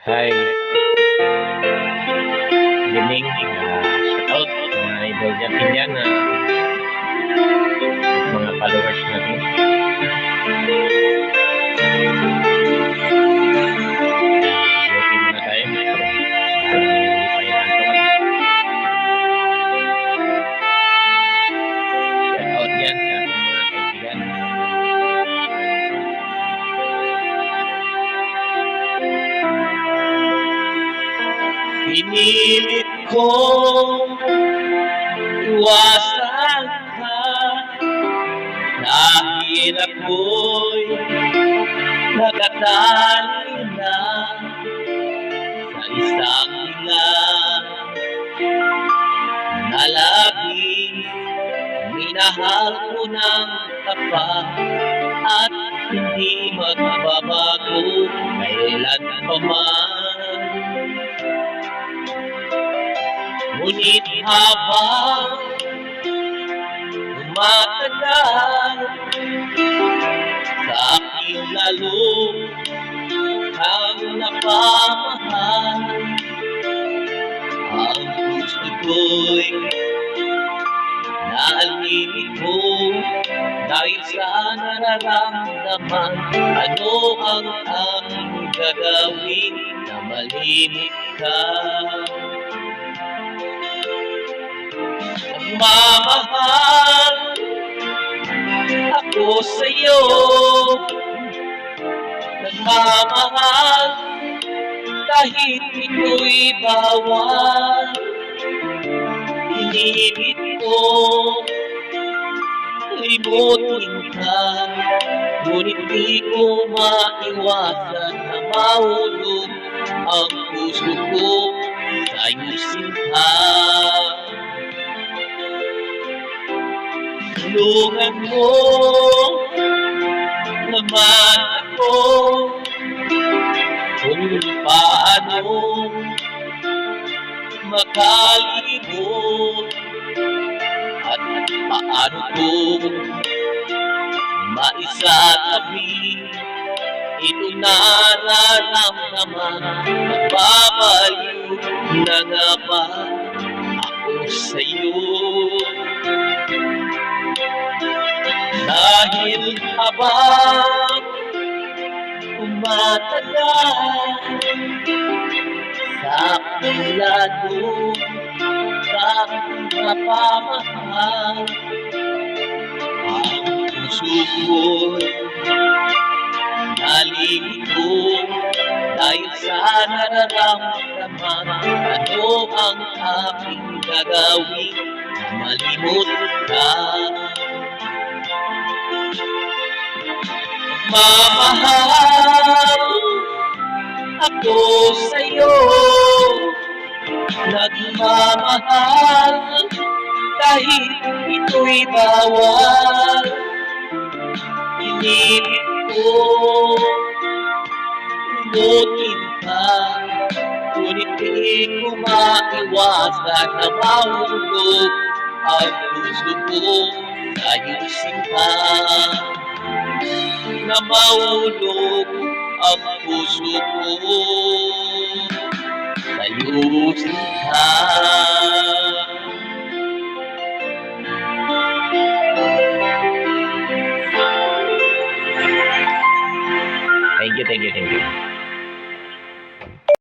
Hi, good evening. Shoutout mga idol natin dyan, mga followers natin. Okay muna tayo. Shoutout dyan sa ating mga kaibigan. Pinilit kong iwasan ka dahil ako'y nakatali na sa isang ilang na labis. Minahal ko ng tapat at hindi magbabago kailan pa man. Ngunit habang tumatagal, sa aking lalo kang napamahal. Ang gusto ko'y nalilito dahil sa nararamdaman. Ano ang aking gagawin na malimit ka? Nagmamahal ako sa'yo, nagmamahal kahit ito'y bawal. Inibig ko limutin ka, ngunit di ko maiwasan na mahulog ang puso ko sa'yo, sinta. Tulungan mo naman ako kung paano makalimot at paano ko maisatabi ito nararamdaman. Nagbabaliw na nga ba ako sa'yo? Dahil habang tumatagal, sa aking lalo kang napamahal. Ang puso ko'y nalilito dahil sa nararamdaman. Ano ang aking gagawin na malimot ka? Nagmamahal ako sa'yo, nagmamahal kahit ito'y bawal. Inibig ko limutin ka, ngunit di ko maiwasan na mahulog ang puso ko sa'yo, sinta. Na mahulog ang puso ko sa'yo, sinta. Thank you.